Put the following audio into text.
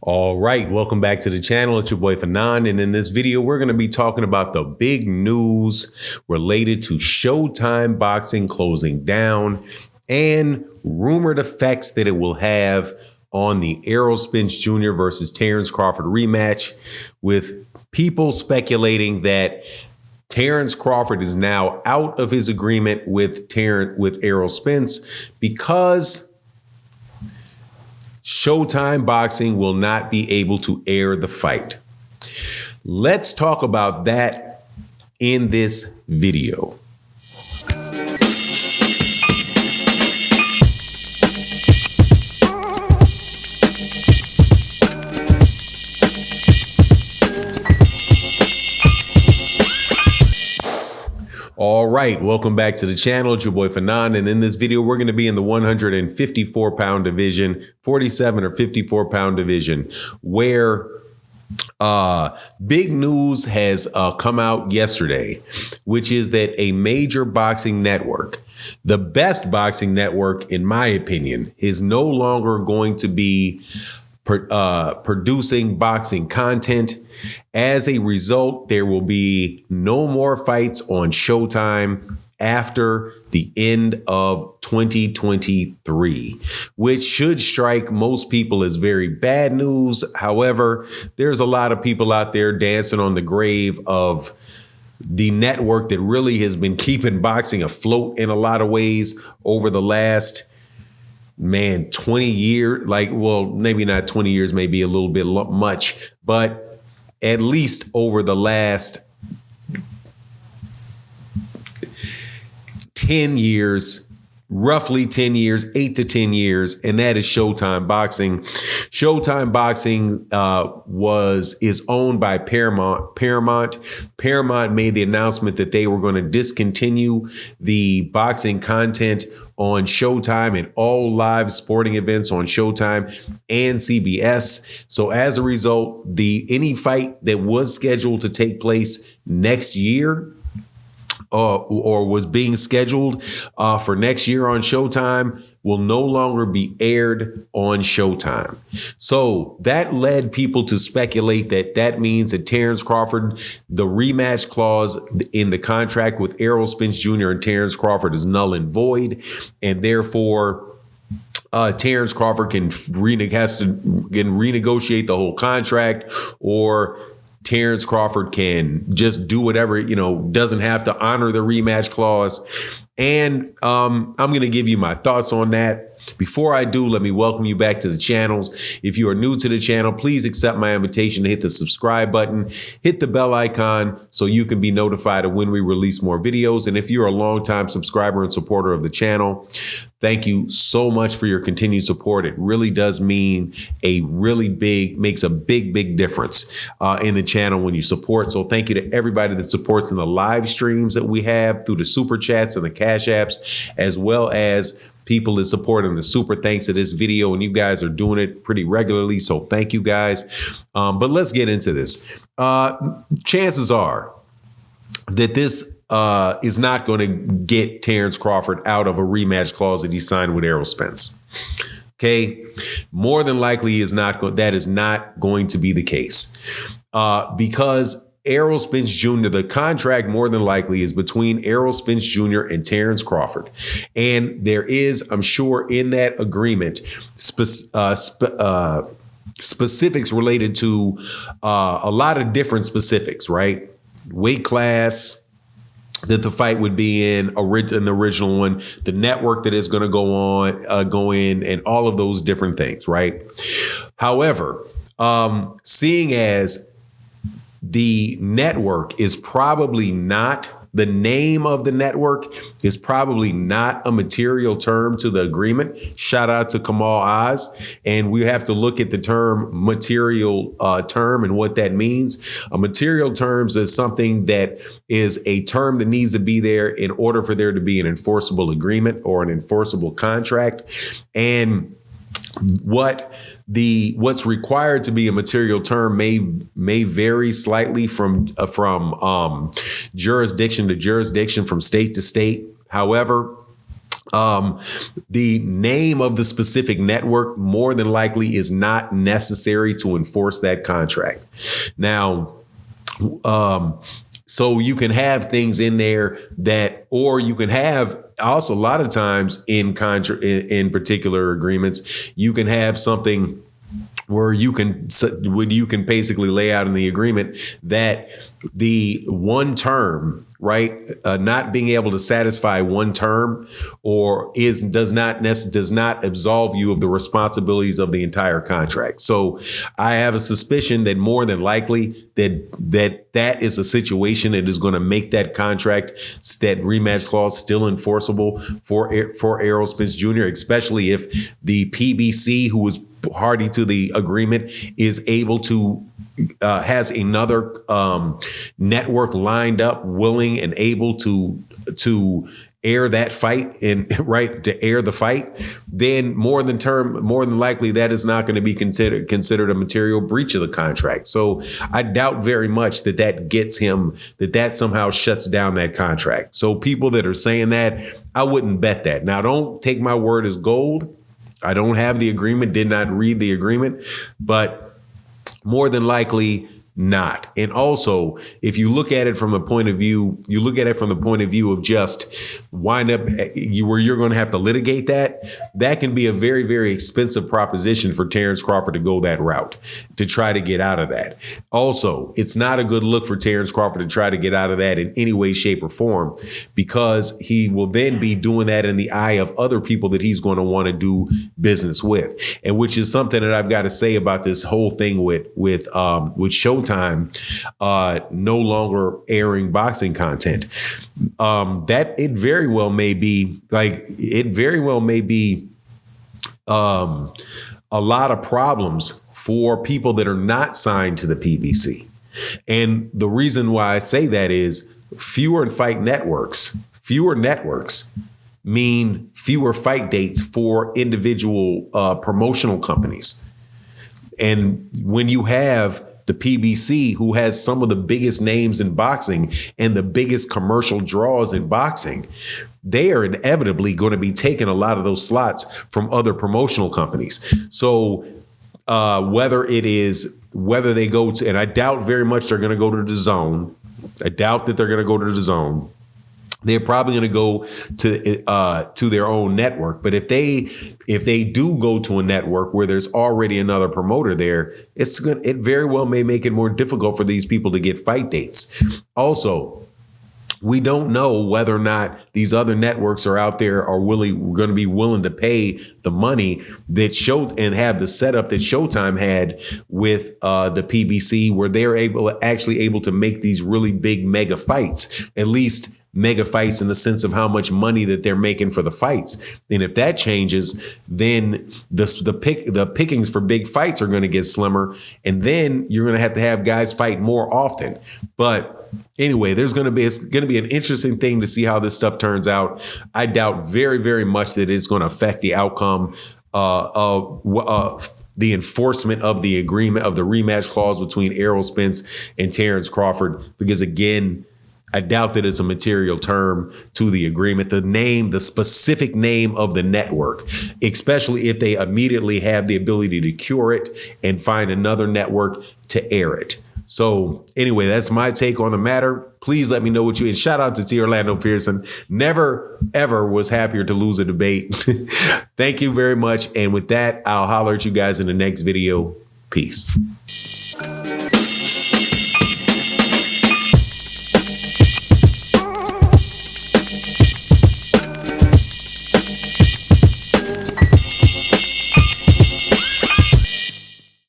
All right, welcome back to the channel. It's your boy Fanon, and in this video, we're going to be talking about the big news related to Showtime boxing closing down and rumored effects that it will have on the Errol Spence Jr. versus Terence Crawford rematch, with people speculating that Terence Crawford is now out of his agreement with Errol Spence because Showtime Boxing will not be able to air the fight. Let's talk about that in this video. All right, welcome back to the channel. It's your boy Fanon, and in this video, we're going to be in the 154-pound division, 47 or 54-pound division, where big news has come out yesterday, which is that a major boxing network, the best boxing network, in my opinion, is no longer going to be producing boxing content. As a result, there will be no more fights on Showtime after the end of 2023, which should strike most people as very bad news. However, there's a lot of people out there dancing on the grave of the network that really has been keeping boxing afloat in a lot of ways over the last 20 years, maybe not 20 years, maybe a little bit much, but at least over the last 10 years, roughly 10 years, 8 to 10 years, and that is Showtime Boxing. Showtime Boxing is owned by Paramount. Paramount made the announcement that they were going to discontinue the boxing content on Showtime and all live sporting events on Showtime and CBS. So as a result, any fight that was scheduled to take place next year or was being scheduled for next year on Showtime will no longer be aired on Showtime. So that led people to speculate that means that Terence Crawford, the rematch clause in the contract with Errol Spence Jr. and Terence Crawford is null and void, and therefore Terence Crawford can renegotiate the whole contract, or Terence Crawford can just do whatever, doesn't have to honor the rematch clause. And I'm going to give you my thoughts on that. Before I do, let me welcome you back to the channels. If you are new to the channel, please accept my invitation to hit the subscribe button, hit the bell icon so you can be notified of when we release more videos. And if you're a longtime subscriber and supporter of the channel, thank you so much for your continued support. It really does makes a big difference in the channel when you support. So thank you to everybody that supports in the live streams that we have through the super chats and the cash apps, as well as people that support in the super thanks to this video, and you guys are doing it pretty regularly, so thank you guys. But let's get into this. Chances are that this is not going to get Terence Crawford out of a rematch clause that he signed with Errol Spence. Okay, more than likely that is not going to be the case because Errol Spence Jr., the contract more than likely is between Errol Spence Jr. and Terence Crawford. And there is, I'm sure, in that agreement, specifics related to a lot of different specifics, right? Weight class that the fight would be in the original one, the network that is going to go in, and all of those different things, right? However, seeing as the network is probably not, the name of the network is probably not a material term to the agreement. Shout out to Kamal Oz. And we have to look at the term material term and what that means. A material terms is something that is a term that needs to be there in order for there to be an enforceable agreement or an enforceable contract. And what's required to be a material term may vary slightly from jurisdiction to jurisdiction, from state to state. However, The name of the specific network more than likely is not necessary to enforce that contract. Now, so you can have things in there that, or you can have also a lot of times in particular agreements, you can have something where you can basically lay out in the agreement that the one term, right, not being able to satisfy one term or does not absolve you of the responsibilities of the entire contract. So I have a suspicion that more than likely that is a situation that is going to make that contract, that rematch clause, still enforceable for Errol Spence Jr., especially if the PBC, who was party to the agreement, is able to has another network lined up, willing and able to air that fight and to air the fight, then more than likely that is not going to be considered a material breach of the contract. So I doubt very much that gets him, that somehow shuts down that contract. So people that are saying that, I wouldn't bet that. Now, don't take my word as gold. I don't have the agreement, did not read the agreement, but more than likely not. And also, if you look at it from a point of view, of just wind up where you're going to have to litigate that can be a very, very expensive proposition for Terence Crawford to go that route, to try to get out of that. Also, it's not a good look for Terence Crawford to try to get out of that in any way, shape, or form, because he will then be doing that in the eye of other people that he's going to want to do business with, and which is something that I've got to say about this whole thing with Showtime no longer airing boxing content. That it very well may be a lot of problems for people that are not signed to the PBC. And the reason why I say that is fewer networks mean fewer fight dates for individual promotional companies. And when you have the PBC, who has some of the biggest names in boxing and the biggest commercial draws in boxing, they are inevitably going to be taking a lot of those slots from other promotional companies. So whether they go to, and I doubt very much they're going to go to the Zone. I doubt that they're going to go to the Zone. They're probably going to go to their own network. But if they do go to a network where there's already another promoter there, it very well may make it more difficult for these people to get fight dates. Also, we don't know whether or not these other networks are out there are going to be willing to pay the money that and have the setup that Showtime had with the PBC, where they're actually able to make these really big mega fights, at least mega fights in the sense of how much money that they're making for the fights. And if that changes, then the pickings for big fights are going to get slimmer, and then you're going to have guys fight more often. But anyway, it's going to be an interesting thing to see how this stuff turns out. I doubt very, very much that it's going to affect the outcome of the enforcement of the agreement, of the rematch clause between Errol Spence and Terence Crawford, because again, I doubt that it's a material term to the agreement. The specific name of the network, especially if they immediately have the ability to cure it and find another network to air it. So anyway, that's my take on the matter. Please let me know what and shout out to T. Orlando Pearson. Never, ever was happier to lose a debate. Thank you very much. And with that, I'll holler at you guys in the next video. Peace.